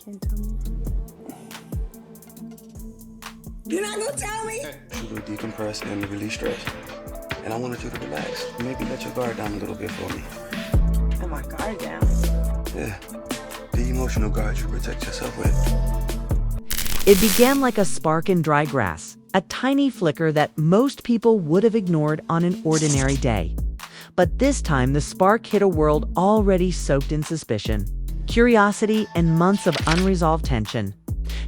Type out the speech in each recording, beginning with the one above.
Can't tell me. You're not gonna tell me? You will decompress and release stress. And I wanted you to relax. Maybe let your guard down a little bit for me. Let my guard down. Yeah, the emotional guard you protect yourself with. It began like a spark in dry grass, a tiny flicker that most people would have ignored on an ordinary day. But this time, the spark hit a world already soaked in suspicion, curiosity, and months of unresolved tension,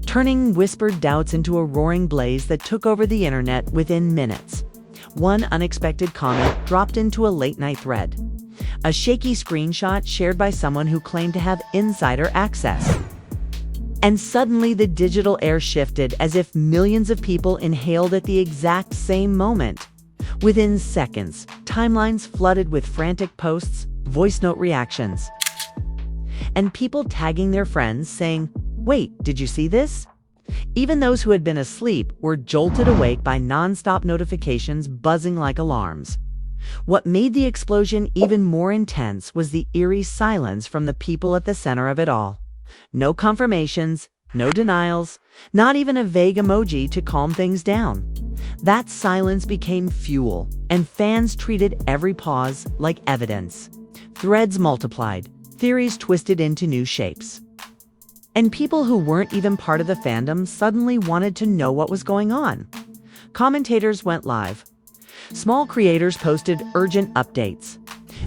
turning whispered doubts into a roaring blaze that took over the internet within minutes. One unexpected comment dropped into a late-night thread. A shaky screenshot shared by someone who claimed to have insider access. And suddenly the digital air shifted as if millions of people inhaled at the exact same moment. Within seconds, timelines flooded with frantic posts, voice note reactions, and people tagging their friends saying, "Wait, did you see this?" Even those who had been asleep were jolted awake by nonstop notifications buzzing like alarms. What made the explosion even more intense was the eerie silence from the people at the center of it all. No confirmations, no denials, not even a vague emoji to calm things down. That silence became fuel, and fans treated every pause like evidence. Threads multiplied, theories twisted into new shapes. And people who weren't even part of the fandom suddenly wanted to know what was going on. Commentators went live. Small creators posted urgent updates.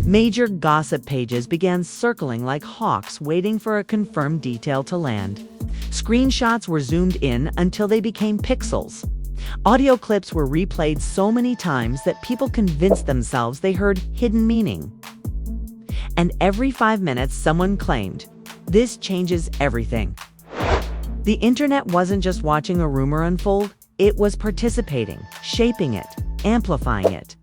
Major gossip pages began circling like hawks waiting for a confirmed detail to land. Screenshots were zoomed in until they became pixels. Audio clips were replayed so many times that people convinced themselves they heard hidden meaning. And every 5 minutes someone claimed, "This changes everything." The internet wasn't just watching a rumor unfold, it was participating, shaping it, amplifying it,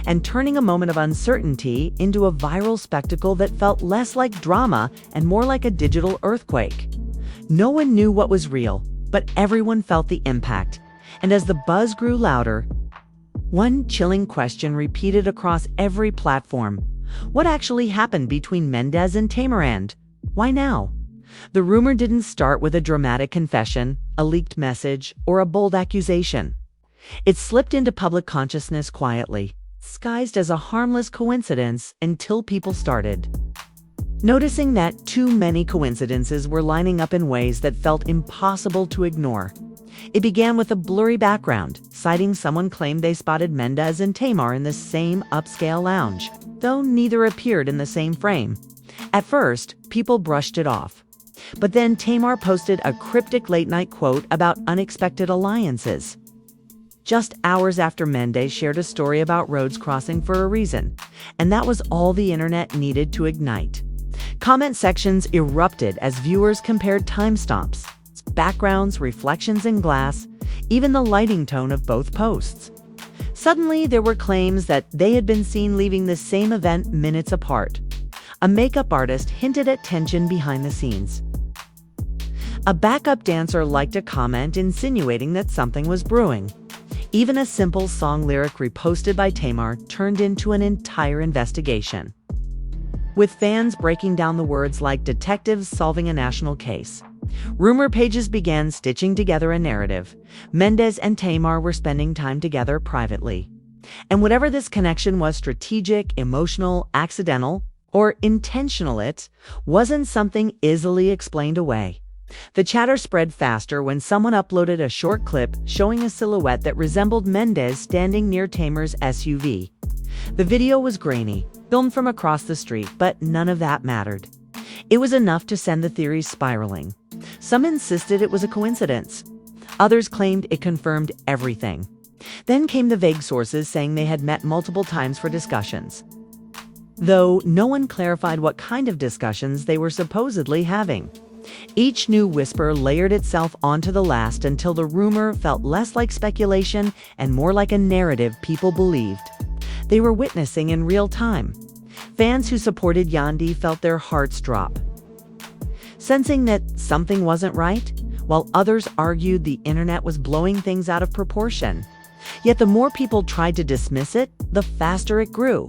and turning a moment of uncertainty into a viral spectacle that felt less like drama and more like a digital earthquake. No one knew what was real, but everyone felt the impact. And as the buzz grew louder, one chilling question repeated across every platform. What actually happened between Mendeecees and Tamar? Why now? The rumor didn't start with a dramatic confession, a leaked message, or a bold accusation. It slipped into public consciousness quietly, disguised as a harmless coincidence until people started noticing that too many coincidences were lining up in ways that felt impossible to ignore. It began with a blurry background, citing someone claimed they spotted Mendeecees and Tamar in the same upscale lounge, though neither appeared in the same frame. At first, people brushed it off. But then Tamar posted a cryptic late-night quote about unexpected alliances. Just hours after Mendeecees shared a story about roads crossing for a reason, and that was all the internet needed to ignite. Comment sections erupted as viewers compared timestamps, backgrounds, reflections in glass, even the lighting tone of both posts. Suddenly, there were claims that they had been seen leaving the same event minutes apart. A makeup artist hinted at tension behind the scenes. A backup dancer liked a comment insinuating that something was brewing. Even a simple song lyric reposted by Tamar turned into an entire investigation, with fans breaking down the words like detectives solving a national case. Rumor pages began stitching together a narrative. Mendeecees and Tamar were spending time together privately. And whatever this connection was, strategic, emotional, accidental, or intentional, it wasn't something easily explained away. The chatter spread faster when someone uploaded a short clip showing a silhouette that resembled Mendeecees standing near Tamar's SUV. The video was grainy, filmed from across the street, but none of that mattered. It was enough to send the theories spiraling. Some insisted it was a coincidence. Others claimed it confirmed everything. Then came the vague sources saying they had met multiple times for discussions, though no one clarified what kind of discussions they were supposedly having. Each new whisper layered itself onto the last until the rumor felt less like speculation and more like a narrative people believed they were witnessing in real time. Fans who supported Yandy felt their hearts drop, sensing that something wasn't right, while others argued the internet was blowing things out of proportion. Yet the more people tried to dismiss it, the faster it grew,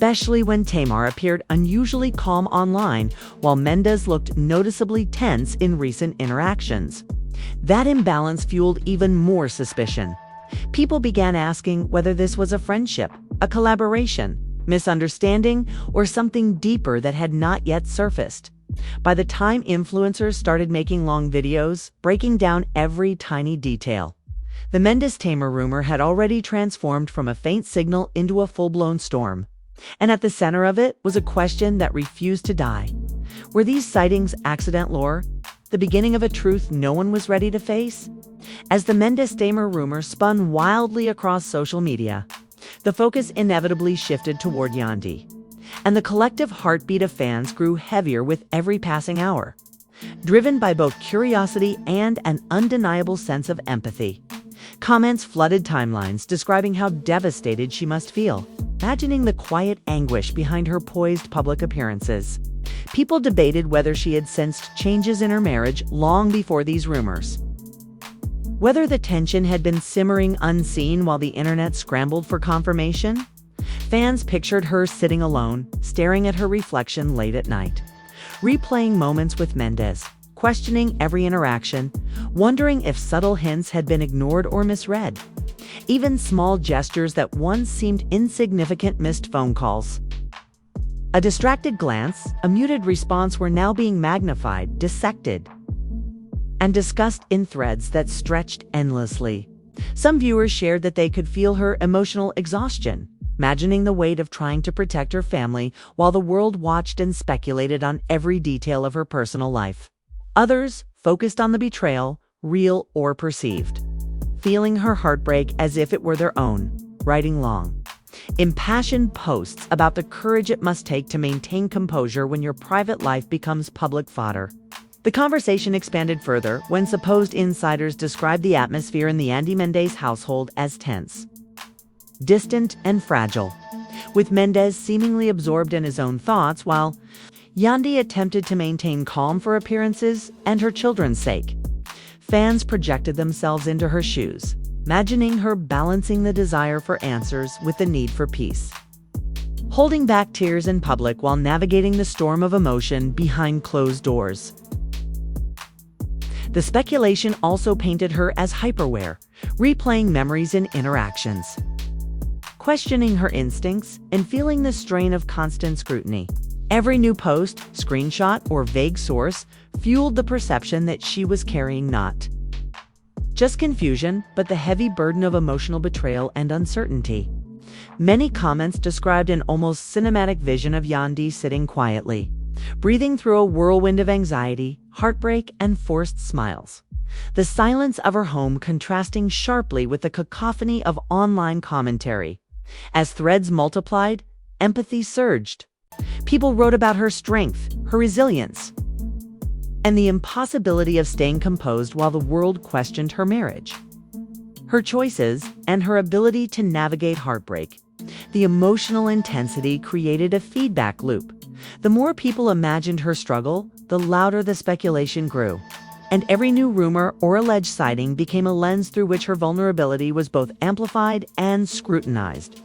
especially when Tamar appeared unusually calm online while Mendeecees looked noticeably tense in recent interactions. That imbalance fueled even more suspicion. People began asking whether this was a friendship, a collaboration, misunderstanding, or something deeper that had not yet surfaced. By the time influencers started making long videos, breaking down every tiny detail, the Mendeecees-Tamar rumor had already transformed from a faint signal into a full-blown storm. And at the center of it was a question that refused to die. Were these sightings accident lore? The beginning of a truth no one was ready to face? As the Mendeecees-Tamar rumor spun wildly across social media, the focus inevitably shifted toward Yandy. And the collective heartbeat of fans grew heavier with every passing hour, driven by both curiosity and an undeniable sense of empathy. Comments flooded timelines describing how devastated she must feel, imagining the quiet anguish behind her poised public appearances. People debated whether she had sensed changes in her marriage long before these rumors, whether the tension had been simmering unseen while the internet scrambled for confirmation. Fans pictured her sitting alone, staring at her reflection late at night, replaying moments with Mendeecees, questioning every interaction, wondering if subtle hints had been ignored or misread. Even small gestures that once seemed insignificant missed phone calls. A distracted glance, a muted response were now being magnified, dissected, and discussed in threads that stretched endlessly. Some viewers shared that they could feel her emotional exhaustion, imagining the weight of trying to protect her family while the world watched and speculated on every detail of her personal life. Others focused on the betrayal, real or perceived, feeling her heartbreak as if it were their own, writing long, impassioned posts about the courage it must take to maintain composure when your private life becomes public fodder. The conversation expanded further when supposed insiders described the atmosphere in the Yandy Mendeecees household as tense, distant, and fragile, with Mendeecees seemingly absorbed in his own thoughts while Yandy attempted to maintain calm for appearances and her children's sake. Fans projected themselves into her shoes, imagining her balancing the desire for answers with the need for peace, holding back tears in public while navigating the storm of emotion behind closed doors. The speculation also painted her as hyperaware, replaying memories and interactions, questioning her instincts, and feeling the strain of constant scrutiny. Every new post, screenshot, or vague source fueled the perception that she was carrying not just confusion, but the heavy burden of emotional betrayal and uncertainty. Many comments described an almost cinematic vision of Yandy sitting quietly, breathing through a whirlwind of anxiety, heartbreak, and forced smiles. The silence of her home contrasting sharply with the cacophony of online commentary. As threads multiplied, empathy surged. People wrote about her strength, her resilience, and the impossibility of staying composed while the world questioned her marriage, her choices, and her ability to navigate heartbreak. The emotional intensity created a feedback loop. The more people imagined her struggle, the louder the speculation grew. And every new rumor or alleged sighting became a lens through which her vulnerability was both amplified and scrutinized.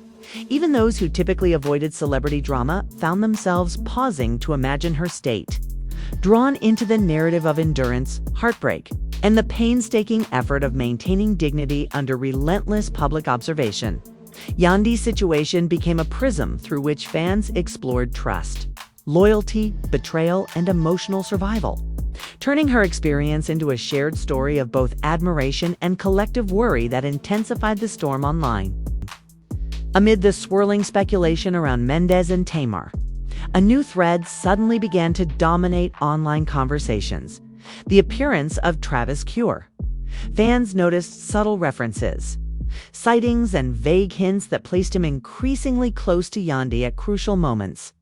Even those who typically avoided celebrity drama found themselves pausing to imagine her state, drawn into the narrative of endurance, heartbreak, and the painstaking effort of maintaining dignity under relentless public observation. Yandy's situation became a prism through which fans explored trust, loyalty, betrayal, and emotional survival, turning her experience into a shared story of both admiration and collective worry that intensified the storm online. Amid the swirling speculation around Mendeecees and Tamar, a new thread suddenly began to dominate online conversations: the appearance of Travis Cure. Fans noticed subtle references, sightings, and vague hints that placed him increasingly close to Yandy at crucial moments.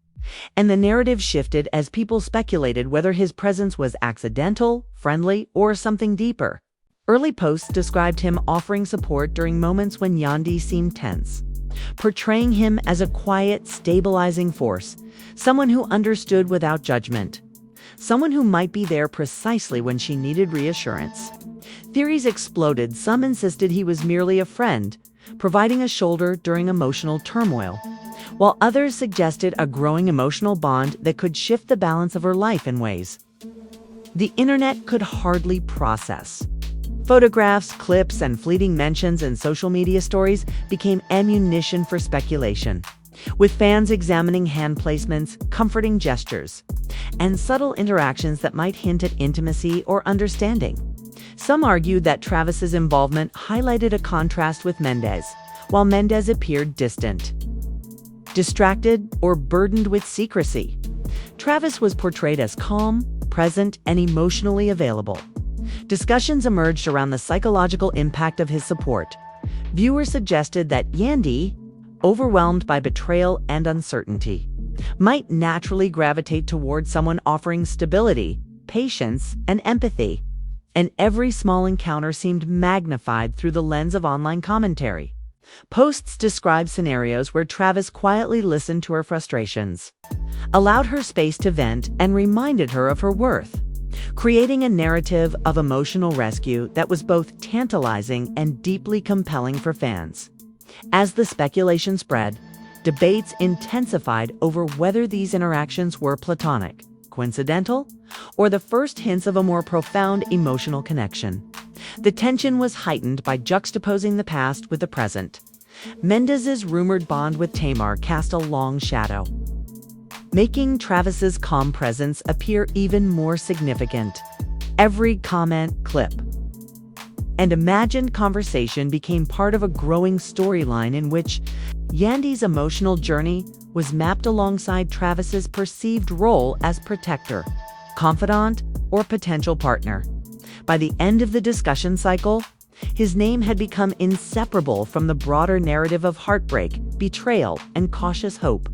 And the narrative shifted as people speculated whether his presence was accidental, friendly, or something deeper. Early posts described him offering support during moments when Yandy seemed tense, portraying him as a quiet, stabilizing force, someone who understood without judgment, someone who might be there precisely when she needed reassurance. Theories exploded. Some insisted he was merely a friend, providing a shoulder during emotional turmoil, while others suggested a growing emotional bond that could shift the balance of her life in ways the internet could hardly process. Photographs, clips, and fleeting mentions in social media stories became ammunition for speculation, with fans examining hand placements, comforting gestures, and subtle interactions that might hint at intimacy or understanding. Some argued that Travis's involvement highlighted a contrast with Mendeecees, while Mendeecees appeared distant, distracted, or burdened with secrecy. Travis was portrayed as calm, present, and emotionally available. Discussions emerged around the psychological impact of his support. Viewers suggested that Yandy, overwhelmed by betrayal and uncertainty, might naturally gravitate toward someone offering stability, patience, and empathy. And every small encounter seemed magnified through the lens of online commentary. Posts described scenarios where Travis quietly listened to her frustrations, allowed her space to vent, and reminded her of her worth, creating a narrative of emotional rescue that was both tantalizing and deeply compelling for fans. As the speculation spread, debates intensified over whether these interactions were platonic, coincidental, or the first hints of a more profound emotional connection. The tension was heightened by juxtaposing the past with the present. Mendeecees' rumored bond with Tamar cast a long shadow, making Travis's calm presence appear even more significant. Every comment, clip, and imagined conversation became part of a growing storyline in which Yandy's emotional journey was mapped alongside Travis's perceived role as protector, confidant, or potential partner. By the end of the discussion cycle, his name had become inseparable from the broader narrative of heartbreak, betrayal, and cautious hope,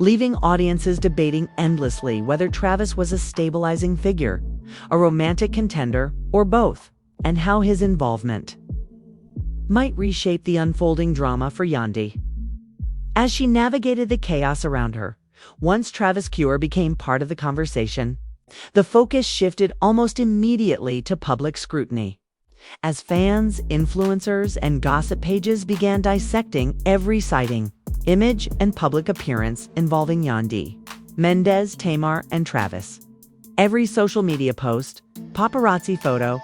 leaving audiences debating endlessly whether Travis was a stabilizing figure, a romantic contender, or both, and how his involvement might reshape the unfolding drama for Yandy. As she navigated the chaos around her, once Travis Cure became part of the conversation, the focus shifted almost immediately to public scrutiny. As fans, influencers, and gossip pages began dissecting every sighting, image, and public appearance involving Yandy, Mendeecees, Tamar, and Travis. Every social media post, paparazzi photo,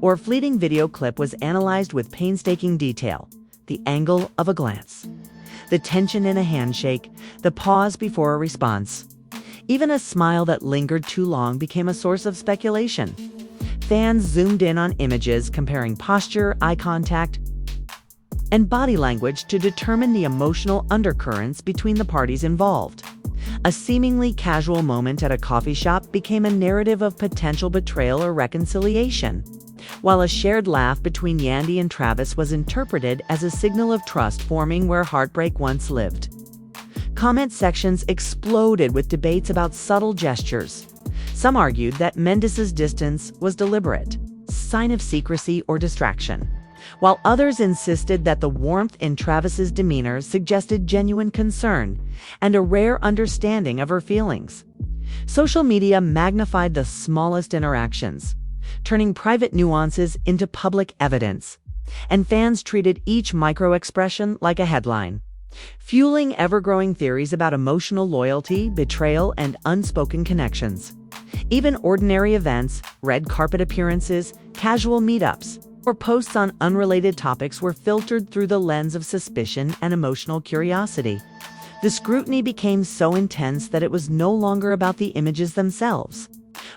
or fleeting video clip was analyzed with painstaking detail. The angle of a glance, the tension in a handshake, the pause before a response. Even a smile that lingered too long became a source of speculation. Fans zoomed in on images, comparing posture, eye contact, and body language to determine the emotional undercurrents between the parties involved. A seemingly casual moment at a coffee shop became a narrative of potential betrayal or reconciliation, while a shared laugh between Yandy and Travis was interpreted as a signal of trust forming where heartbreak once lived. Comment sections exploded with debates about subtle gestures. Some argued that Mendeecees' distance was deliberate, sign of secrecy or distraction, while others insisted that the warmth in Travis's demeanor suggested genuine concern and a rare understanding of her feelings. Social media magnified the smallest interactions, turning private nuances into public evidence, and fans treated each micro-expression like a headline, fueling ever-growing theories about emotional loyalty, betrayal, and unspoken connections. Even ordinary events, red carpet appearances, casual meetups, or posts on unrelated topics were filtered through the lens of suspicion and emotional curiosity. The scrutiny became so intense that it was no longer about the images themselves,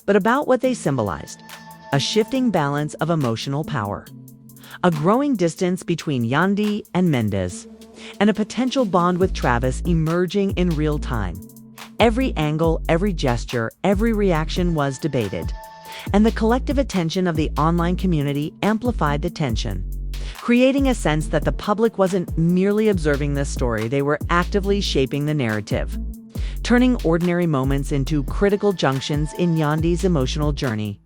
but about what they symbolized: a shifting balance of emotional power, a growing distance between Yandy and Mendeecees, and a potential bond with Travis emerging in real time. Every angle, every gesture, every reaction was debated, and the collective attention of the online community amplified the tension, creating a sense that the public wasn't merely observing this story, they were actively shaping the narrative, turning ordinary moments into critical junctions in Yandy's emotional journey,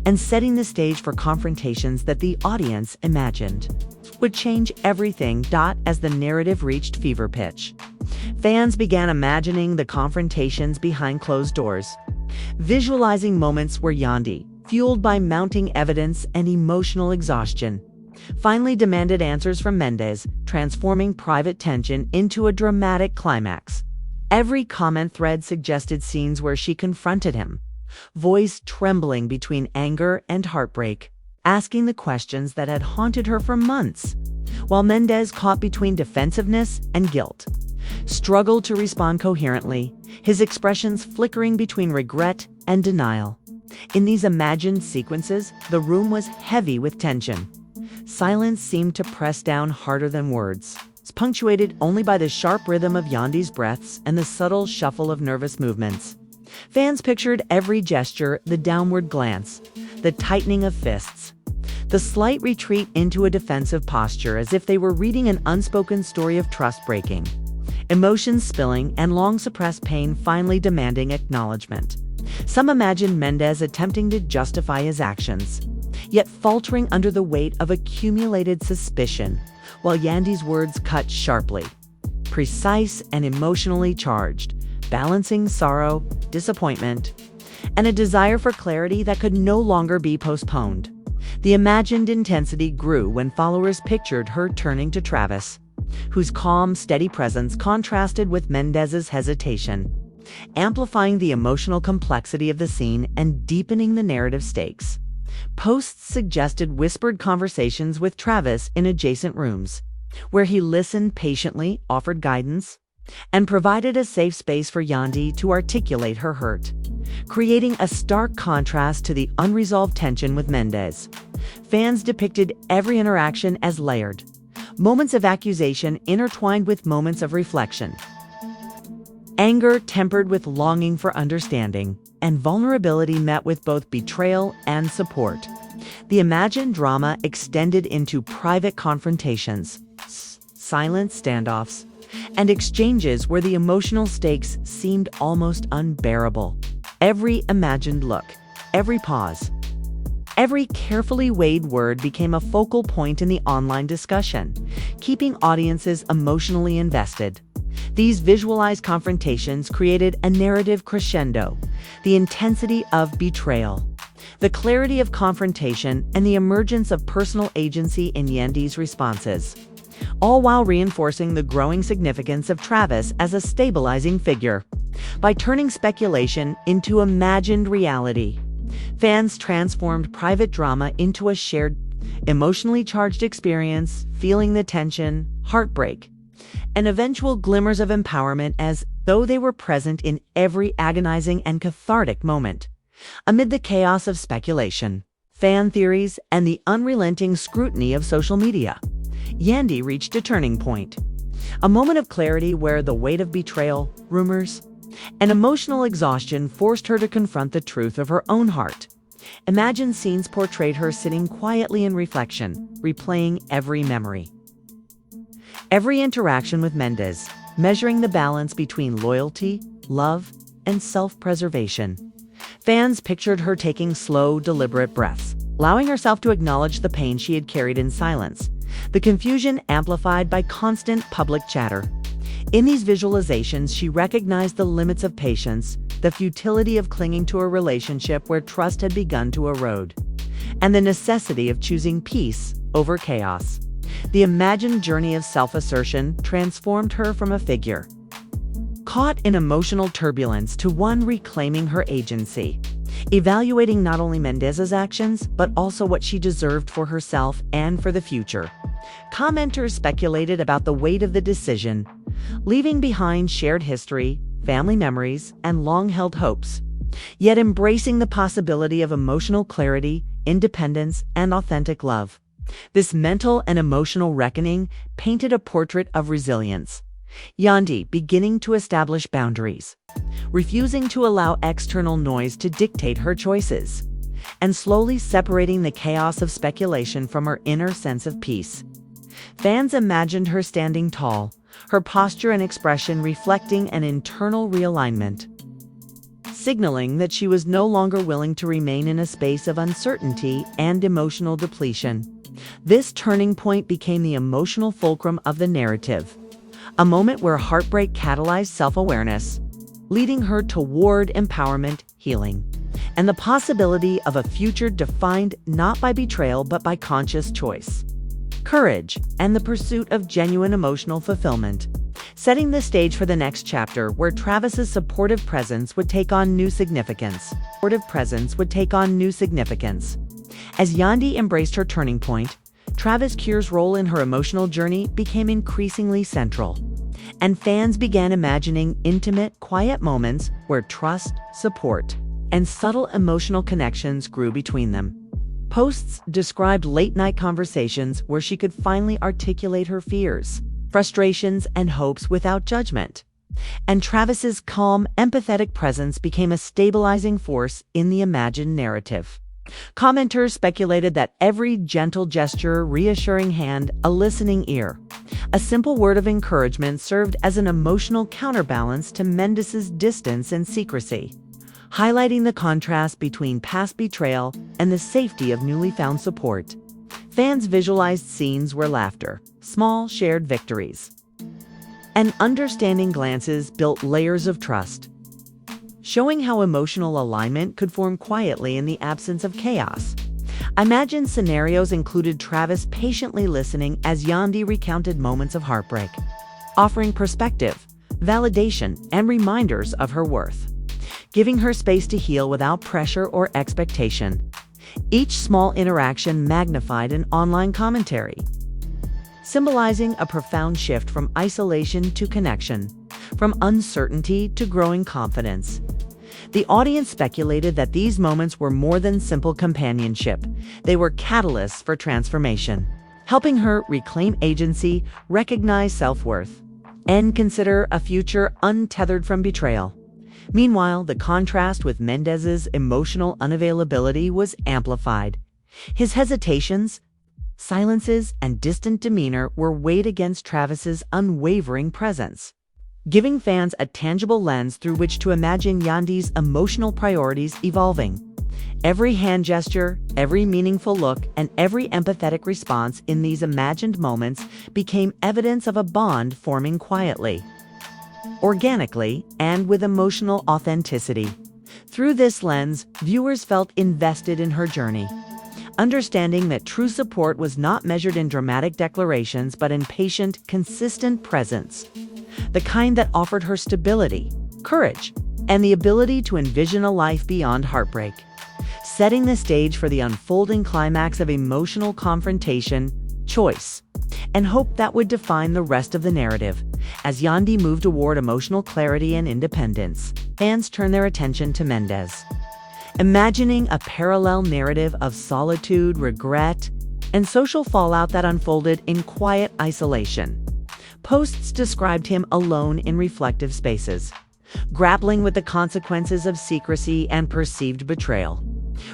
and setting the stage for confrontations that the audience imagined would change everything. As the narrative reached fever pitch, fans began imagining the confrontations behind closed doors, visualizing moments where Yandy, fueled by mounting evidence and emotional exhaustion, finally demanded answers from Mendeecees, transforming private tension into a dramatic climax. Every comment thread suggested scenes where she confronted him, voice trembling between anger and heartbreak, asking the questions that had haunted her for months, while Mendeecees, caught between defensiveness and guilt, struggled to respond coherently, his expressions flickering between regret and denial. In these imagined sequences, the room was heavy with tension. Silence seemed to press down harder than words, punctuated only by the sharp rhythm of Yandy's breaths and the subtle shuffle of nervous movements. Fans pictured every gesture, the downward glance, the tightening of fists, the slight retreat into a defensive posture, as if they were reading an unspoken story of trust breaking, emotions spilling, and long-suppressed pain finally demanding acknowledgement. Some imagined Mendeecees attempting to justify his actions, yet faltering under the weight of accumulated suspicion, while Yandy's words cut sharply, precise and emotionally charged, balancing sorrow, disappointment, and a desire for clarity that could no longer be postponed. The imagined intensity grew when followers pictured her turning to Travis, whose calm, steady presence contrasted with Mendeecees' hesitation, amplifying the emotional complexity of the scene and deepening the narrative stakes. Posts suggested whispered conversations with Travis in adjacent rooms, where he listened patiently, offered guidance, and provided a safe space for Yandy to articulate her hurt, creating a stark contrast to the unresolved tension with Mendeecees. Fans depicted every interaction as layered, moments of accusation intertwined with moments of reflection, anger tempered with longing for understanding, and vulnerability met with both betrayal and support. The imagined drama extended into private confrontations, silent standoffs, and exchanges where the emotional stakes seemed almost unbearable. Every imagined look, every pause, every carefully weighed word became a focal point in the online discussion, keeping audiences emotionally invested. These visualized confrontations created a narrative crescendo, the intensity of betrayal, the clarity of confrontation, and the emergence of personal agency in Yandy's responses, all while reinforcing the growing significance of Travis as a stabilizing figure. By turning speculation into imagined reality, fans transformed private drama into a shared, emotionally charged experience, feeling the tension, heartbreak, and eventual glimmers of empowerment as though they were present in every agonizing and cathartic moment. Amid the chaos of speculation, fan theories, and the unrelenting scrutiny of social media, Yandy reached a turning point. A moment of clarity where the weight of betrayal, rumors, and emotional exhaustion forced her to confront the truth of her own heart. Imagined scenes portrayed her sitting quietly in reflection, replaying every memory, every interaction with Mendeecees, measuring the balance between loyalty, love, and self-preservation. Fans pictured her taking slow, deliberate breaths, allowing herself to acknowledge the pain she had carried in silence, the confusion amplified by constant public chatter. In these visualizations, she recognized the limits of patience, the futility of clinging to a relationship where trust had begun to erode, and the necessity of choosing peace over chaos. The imagined journey of self-assertion transformed her from a figure caught in emotional turbulence to one reclaiming her agency, evaluating not only Mendeecees' actions, but also what she deserved for herself and for the future. Commenters speculated about the weight of the decision, leaving behind shared history, family memories, and long-held hopes, yet embracing the possibility of emotional clarity, independence, and authentic love. This mental and emotional reckoning painted a portrait of resilience. Yandy beginning to establish boundaries, refusing to allow external noise to dictate her choices, and slowly separating the chaos of speculation from her inner sense of peace. Fans imagined her standing tall, her posture and expression reflecting an internal realignment, signaling that she was no longer willing to remain in a space of uncertainty and emotional depletion. This turning point became the emotional fulcrum of the narrative, a moment where heartbreak catalyzed self-awareness, leading her toward empowerment, healing, and the possibility of a future defined not by betrayal but by conscious choice. courage, and the pursuit of genuine emotional fulfillment, setting the stage for the next chapter where Travis's supportive presence would take on new significance. As Yandy embraced her turning point, Travis Cure's role in her emotional journey became increasingly central, and fans began imagining intimate, quiet moments where trust, support, and subtle emotional connections grew between them. Posts described late-night conversations where she could finally articulate her fears, frustrations, and hopes without judgment. And Travis's calm, empathetic presence became a stabilizing force in the imagined narrative. Commenters speculated that every gentle gesture, reassuring hand, a listening ear, a simple word of encouragement served as an emotional counterbalance to Mendeecees' distance and secrecy, highlighting the contrast between past betrayal and the safety of newly found support. Fans visualized scenes where laughter, small shared victories, and understanding glances built layers of trust, showing how emotional alignment could form quietly in the absence of chaos. Imagined scenarios included Travis patiently listening as Yandy recounted moments of heartbreak, offering perspective, validation, and reminders of her worth, giving her space to heal without pressure or expectation. Each small interaction magnified an online commentary, symbolizing a profound shift from isolation to connection, from uncertainty to growing confidence. The audience speculated that these moments were more than simple companionship. They were catalysts for transformation, helping her reclaim agency, recognize self-worth, and consider a future untethered from betrayal. Meanwhile, the contrast with Mendeecees' emotional unavailability was amplified. His hesitations, silences, and distant demeanor were weighed against Travis's unwavering presence, giving fans a tangible lens through which to imagine Yandy's emotional priorities evolving. Every hand gesture, every meaningful look, and every empathetic response in these imagined moments became evidence of a bond forming quietly, organically, and with emotional authenticity. Through this lens, viewers felt invested in her journey, understanding that true support was not measured in dramatic declarations but in patient, consistent presence, the kind that offered her stability, courage, and the ability to envision a life beyond heartbreak, setting the stage for the unfolding climax of emotional confrontation, choice, and hope that would define the rest of the narrative. As Yandy moved toward emotional clarity and independence, fans turned their attention to Mendeecees, imagining a parallel narrative of solitude, regret, and social fallout that unfolded in quiet isolation. Posts described him alone in reflective spaces, grappling with the consequences of secrecy and perceived betrayal,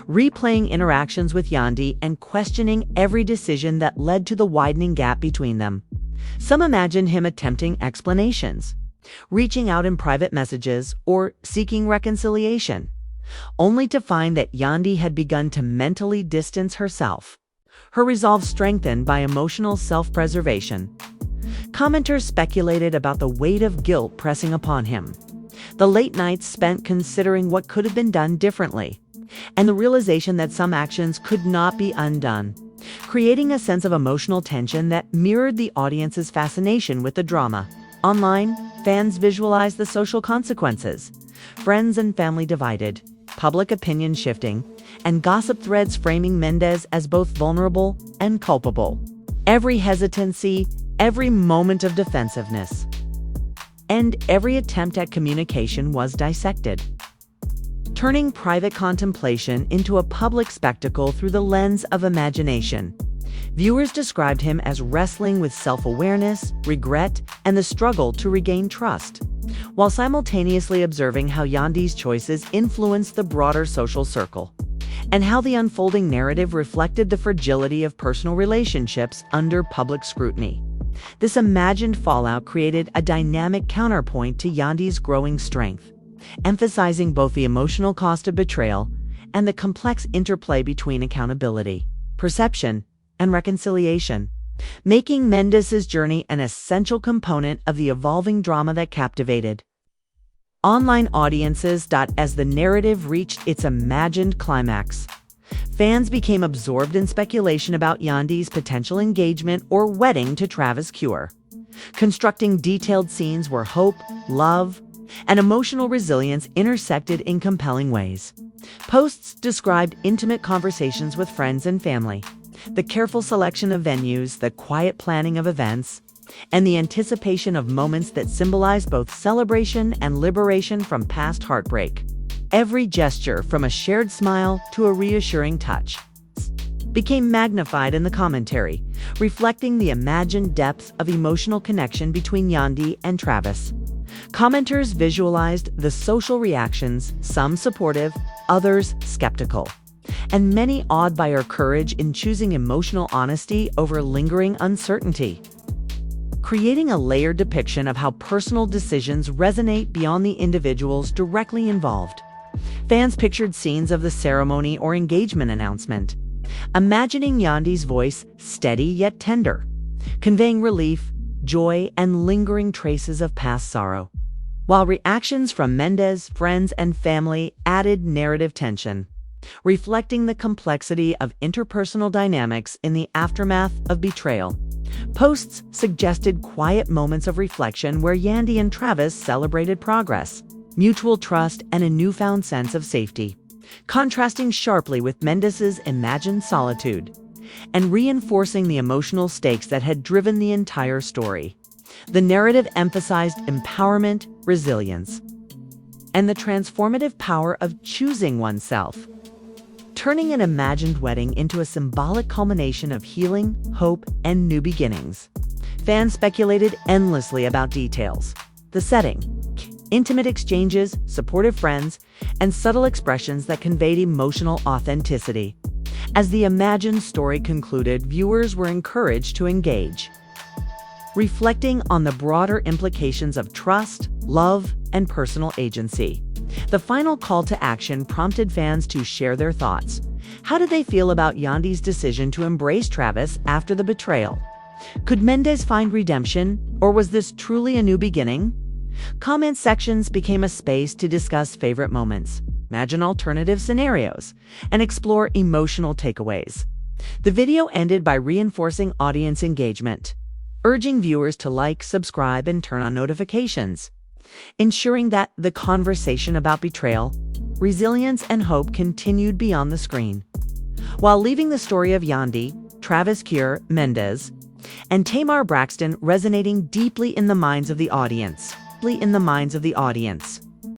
replaying interactions with Yandy and questioning every decision that led to the widening gap between them. Some imagined him attempting explanations, reaching out in private messages, or seeking reconciliation, only to find that Yandy had begun to mentally distance herself, her resolve strengthened by emotional self-preservation. Commenters speculated about the weight of guilt pressing upon him, the late nights spent considering what could have been done differently, and the realization that some actions could not be undone, creating a sense of emotional tension that mirrored the audience's fascination with the drama. Online, fans visualized the social consequences, friends and family divided, public opinion shifting, and gossip threads framing Mendeecees as both vulnerable and culpable. Every hesitancy, every moment of defensiveness, and every attempt at communication was dissected, turning private contemplation into a public spectacle through the lens of imagination. Viewers described him as wrestling with self-awareness, regret, and the struggle to regain trust, while simultaneously observing how Yandy's choices influenced the broader social circle, and how the unfolding narrative reflected the fragility of personal relationships under public scrutiny. This imagined fallout created a dynamic counterpoint to Yandy's growing strength, emphasizing both the emotional cost of betrayal and the complex interplay between accountability, perception, and reconciliation, making Mendeecees' journey an essential component of the evolving drama that captivated online audiences. As the narrative reached its imagined climax, Fans became absorbed in speculation about Yandy's potential engagement or wedding to Travis Cure, constructing detailed scenes where hope, love, and emotional resilience intersected in compelling ways. Posts described intimate conversations with friends and family, the careful selection of venues, the quiet planning of events, and the anticipation of moments that symbolize both celebration and liberation from past heartbreak. Every gesture, from a shared smile to a reassuring touch, became magnified in the commentary, reflecting the imagined depths of emotional connection between Yandy and Travis. Commenters visualized the social reactions, some supportive, others skeptical, and many awed by her courage in choosing emotional honesty over lingering uncertainty, creating a layered depiction of how personal decisions resonate beyond the individuals directly involved. Fans pictured scenes of the ceremony or engagement announcement, imagining Yandy's voice steady yet tender, conveying relief, joy, and lingering traces of past sorrow, while reactions from Mendeecees, friends, and family added narrative tension, reflecting the complexity of interpersonal dynamics in the aftermath of betrayal. Posts suggested quiet moments of reflection where Yandy and Travis celebrated progress, mutual trust, and a newfound sense of safety, contrasting sharply with Mendeecees' imagined solitude and reinforcing the emotional stakes that had driven the entire story. The narrative emphasized empowerment, resilience, and the transformative power of choosing oneself, turning an imagined wedding into a symbolic culmination of healing, hope, and new beginnings. Fans speculated endlessly about details: the setting, intimate exchanges, supportive friends, and subtle expressions that conveyed emotional authenticity. As the imagined story concluded, viewers were encouraged to engage, reflecting on the broader implications of trust, love, and personal agency. The final call to action prompted fans to share their thoughts. How did they feel about Yandy's decision to embrace Travis after the betrayal? Could Mendeecees find redemption, or was this truly a new beginning? Comment sections became a space to discuss favorite moments, imagine alternative scenarios, and explore emotional takeaways. The video ended by reinforcing audience engagement, urging viewers to like, subscribe, and turn on notifications, ensuring that the conversation about betrayal, resilience, and hope continued beyond the screen, while leaving the story of Yandy, Travis Cure, Mendeecees, and Tamar Braxton resonating deeply in the minds of the audience.